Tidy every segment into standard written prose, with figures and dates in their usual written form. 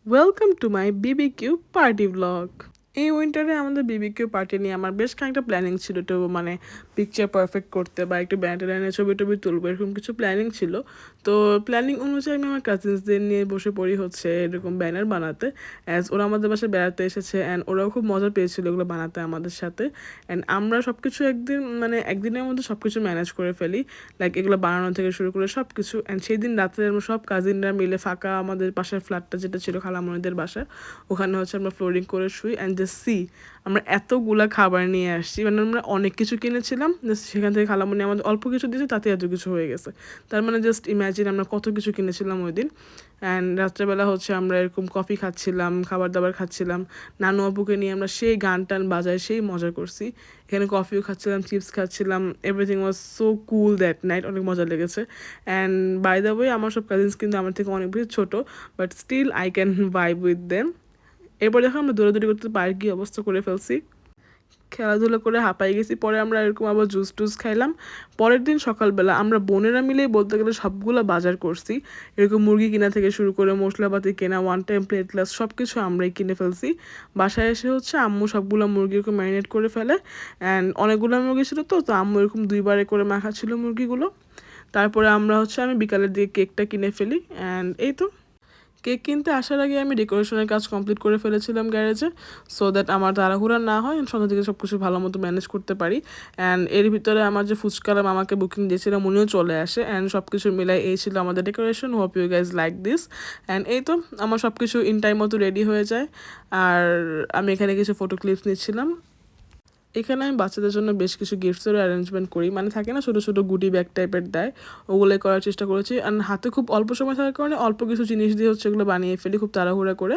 Welcome to my BBQ party vlog. এই উইন্টারে আমাদের BBQ party নিয়ে আমার বেশ কয়েকটা প্ল্যানিং ছিল, তো মানে পিকচার পারফেক্ট করতে বা একটু ব্যানার ট্যানারে ছবি টবি তুলবো, এরকম কিছু প্ল্যানিং ছিল। তো প্ল্যানিং অনুযায়ী আমি আমার কাজিনসদের নিয়ে বসে পড়ি হচ্ছে এরকম ব্যানার বানাতে, অ্যাজ ওরা আমাদের বাসায় বেড়াতে এসেছে অ্যান্ড ওরাও খুব মজা পেয়েছিল এগুলো বানাতে আমাদের সাথে। অ্যান্ড আমরা সব কিছু একদিনের মধ্যে সব কিছু ম্যানেজ করে ফেলি, লাইক এগুলো বানানো থেকে শুরু করে সব কিছু। অ্যান্ড সেই দিন রাত্রে আমরা সব কাজিনরা মিলে ফাঁকা আমাদের পাশের ফ্ল্যাটটা যেটা ছিল খালামণিদের বাসা, ওখানে হচ্ছে আমরা ফ্লোরিং করে শুই অ্যান্ড জাস্ট সি আমরা এতগুলা খাবার নিয়ে আসছি, মানে আমরা অনেক কিছু কিনেছিলাম, জাস্ট সেখান থেকে খালামণি আমাদের অল্প কিছু দিয়েছে, তাতে এত কিছু হয়ে গেছে। তার মানে জাস্ট ইম্যাজিন আমরা কত কিছু কিনেছিলাম ওই দিন। অ্যান্ড রাত্রেবেলা হচ্ছে আমরা এরকম কফি খাচ্ছিলাম, খাবার দাবার খাচ্ছিলাম, নানু আপুকে নিয়ে আমরা সেই গান টান বাজায় সেই মজা করছি। এখানে কফিও খাচ্ছিলাম, চিপস খাচ্ছিলাম, everything was so cool that night, অনেক মজা লেগেছে। অ্যান্ড বাই দ্য ওয়ে আমার সব কাজিনস কিন্তু আমার থেকে অনেক বেশি ছোটো, but still I can vibe with them. এরপর দেখো আমরা দৌড়াদৌড়ি করতে পারি কি অবস্থা করে ফেলছি, খেলাধুলো করে হাঁপাই গেছি। পরে আমরা এরকম আবার জুস টুস খাইলাম। পরের দিন সকালবেলা আমরা বোনেরা মিলেই বলতে গেলে সবগুলো বাজার করছি, এরকম মুরগি কিনা থেকে শুরু করে মশলাপাতি কেনা, ওয়ান টাইম প্লেট গ্লাস সব কিছু আমরাই কিনে ফেলছি। বাসায় এসে হচ্ছে আম্মু সবগুলো মুরগি এরকম ম্যারিনেট করে ফেলে, অ্যান্ড অনেকগুলো মুরগি ছিল, তো আম্মু এরকম দুইবারে করে মাখা ছিল মুরগিগুলো। তারপরে আমি বিকালের দিকে কেকটা কিনে ফেলি, অ্যান্ড এই তো কেক কিনতে আসার আগে আমি ডেকোরেশনের কাজ কমপ্লিট করে ফেলেছিলাম গ্যারেজে, সো দ্যাট আমার তাড়াহুড়া না হয়, সন্ধ্যা থেকে সব কিছু ভালো মতো ম্যানেজ করতে পারি। অ্যান্ড এর ভিতরে আমার যে ফুচকার মামাকে বুকিং দিয়েছিলাম উনিও চলে আসে, অ্যান্ড সব কিছু মিলাই এই ছিল আমাদের decoration. Hope you guys like this. And এই তো আমার সব কিছু ইন টাইম মতো রেডি হয়ে যায়। আর আমি এখানে কিছু ফটো ক্লিপস নিচ্ছিলাম। এখানে আমি বাচ্চাদের জন্য বেশ কিছু গিফটসেরও অ্যারেঞ্জমেন্ট করি, মানে থাকে না ছোটো ছোটো গুটি ব্যাগ টাইপের দেয়, ওগুলোই করার চেষ্টা করেছি। আর হাতে খুব অল্প সময় থাকার কারণে অল্প কিছু জিনিস দিয়ে হচ্ছে এগুলো বানিয়ে ফেলি খুব তাড়াহুড়া করে,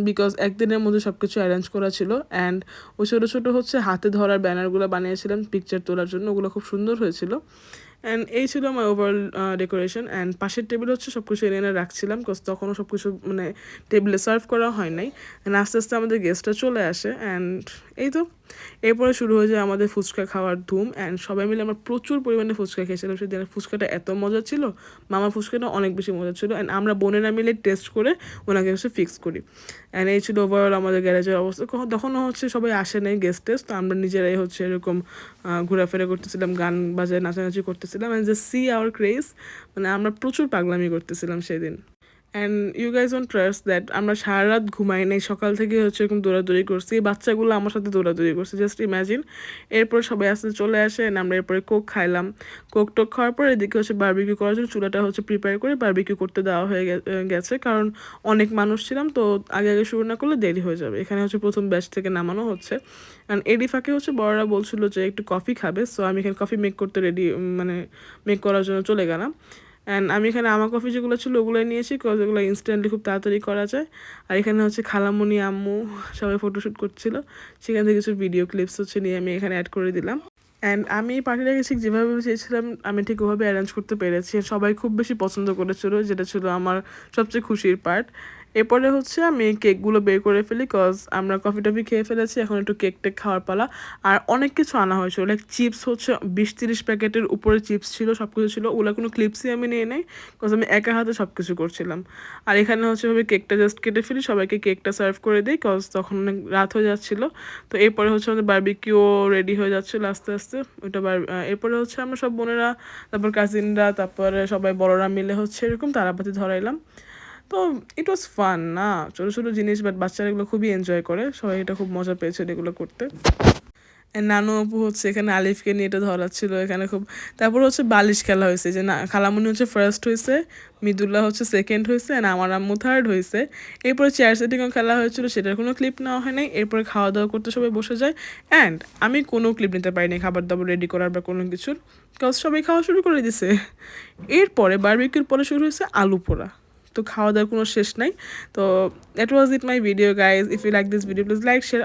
বিকজ একদিনের মধ্যে সব কিছু অ্যারেঞ্জ করা ছিল। অ্যান্ড ওই ছোটো ছোটো হচ্ছে হাতে ধরার ব্যানারগুলো বানিয়েছিলাম পিকচার তোলার জন্য, ওগুলো খুব সুন্দর হয়েছিল। অ্যান্ড এই ছিল আমার ওভারঅল ডেকোরেশন। অ্যান্ড পাশের টেবিল হচ্ছে সব কিছু এনে এনে রাখছিলাম, বিকজ তখনও সব কিছু মানে টেবিলে সার্ভ করা হয় নাই। অ্যান্ড আস্তে আস্তে আমাদের গেস্টরা চলে আসে, অ্যান্ড এই তো এরপরে শুরু হয়ে যায় আমাদের ফুচকা খাওয়ার ধুম। অ্যান্ড সবাই মিলে আমরা প্রচুর পরিমাণে ফুচকা খেয়েছিলাম সেদিনের ফুচকাটা এত মজা ছিল, মামা ফুচকাটা অনেক বেশি মজা ছিল। অ্যান্ড আমরা বোনেরা মিলে টেস্ট করে ওনাকে হচ্ছে ফিক্স করি। অ্যান্ড এই ছিল ওভারঅল আমাদের গ্যারেজের অবস্থা। তখনও হচ্ছে সবাই আসে নাই গেস্ট টেস্ট, তো আমরা নিজেরাই হচ্ছে এরকম ঘোরাফেরা করতেছিলাম, গান বাজায় নাচানাচি করতেছিলাম, and just see our craze, মানে আমরা প্রচুর পাগলামি করতেছিলাম সেদিন। And you guys won't trust that আমরা সারা রাত ঘুমাই নাই, সকাল থেকে হচ্ছে এরকম দৌড়াদৌড়ি করছি, এই বাচ্চাগুলো আমার সাথে দৌড়াদৌড়ি করছে, জাস্ট ইম্যাজিন। এরপর সবাই আসতে চলে আসে, অ্যান্ড আমরা এরপরে কোক খাইলাম। কোক টোক খাওয়ার পর এদিকে হচ্ছে বারবিকিউ করার জন্য চুলাটা হচ্ছে প্রিপেয়ার করে বারবিকিউ করতে দেওয়া হয়ে গেছে, কারণ অনেক মানুষ ছিলাম, তো আগে আগে শুরু না করলে দেরি হয়ে যাবে। এখানে হচ্ছে প্রথম ব্যাচ থেকে নামানো হচ্ছে। অ্যান্ড এরই ফাঁকে হচ্ছে বড়রা বলছিল যে একটু কফি খাবে, সো আমি এখানে কফি মেক করতে মানে মেক করার জন্য চলে গেলাম। অ্যান্ড আমি এখানে আমার কফি যেগুলো ছিল ওগুলোই নিয়েছি, কজ ওগুলো ইনস্ট্যান্টলি খুব তাড়াতাড়ি করা যায়। আর এখানে হচ্ছে খালামণি আম্মু সবাই ফটোশ্যুট করছিল, সেখান থেকে কিছু ভিডিও ক্লিপস হচ্ছে নিয়ে আমি এখানে অ্যাড করে দিলাম। অ্যান্ড আমি পার্টিটাকে ঠিক যেভাবে চেয়েছিলাম আমি ঠিক ওভাবে অ্যারেঞ্জ করতে পেরেছি, সবাই খুব বেশি পছন্দ করেছিল, যেটা ছিল আমার সবচেয়ে খুশির পার্ট। এরপরে হচ্ছে আমি কেকগুলো বের করে ফেলি, কজ আমরা কফি টফি খেয়ে ফেলেছি, এখন একটু কেক টেক খাওয়ার পালা। আর অনেক কিছু আনা হয়েছিল, লাইক চিপস হচ্ছে 20-30 প্যাকেটের উপরে চিপস ছিল, সব কিছু ছিল, ওগুলো কোনো ক্লিপসই আমি নিয়ে নেই, কজ আমি একা হাতে সব কিছু করছিলাম। আর এখানে হচ্ছে ভাবে কেকটা জাস্ট কেটে ফেলি, সবাইকে কেকটা সার্ভ করে দিই, কজ তখন অনেক রাত হয়ে যাচ্ছিলো। তো এরপরে হচ্ছে আমাদের বারবিকিউ রেডি হয়ে যাচ্ছিলো আস্তে আস্তে ওইটা এরপরে হচ্ছে আমরা সব বোনেরা, তারপর কাজিনরা, তারপরে সবাই বড়রা মিলে হচ্ছে এরকম তারাবাতি ধরাইলাম। তো ইট ওয়াজ ফান না, ছোটো ছোটো জিনিস, বাট বাচ্চারা এগুলো খুবই এনজয় করে, সবাই এটা খুব মজা পেয়েছে এগুলো করতে। নানু আপু হচ্ছে এখানে আলিফকে নিয়ে এটা ধরাচ্ছিল এখানে খুব। তারপর হচ্ছে বালিশ খেলা হয়েছে, যে না খালামুনি হচ্ছে ফার্স্ট হয়েছে, মিদুল্লাহ হচ্ছে সেকেন্ড হয়েছে, অ্যান্ড আমার আম্মু থার্ড হয়েছে। এরপরে চেয়ার সেটিংও খেলা হয়েছিল, সেটার কোনো ক্লিপ নেওয়া হয় নাই। এরপরে খাওয়া দাওয়া করতে সবাই বসে যায়, অ্যান্ড আমি কোনো ক্লিপ নিতে পারিনি খাবার দাবার রেডি করার বা কোনো কিছুর, কাজ সবাই খাওয়া শুরু করে দিছে। এরপরে বারবিকিউর পরে শুরু হয়েছে আলু পোড়া, তো খাওয়া দাওয়ার কোনো শেষ নাই। তো that was it my video guys, if you like this video please like share.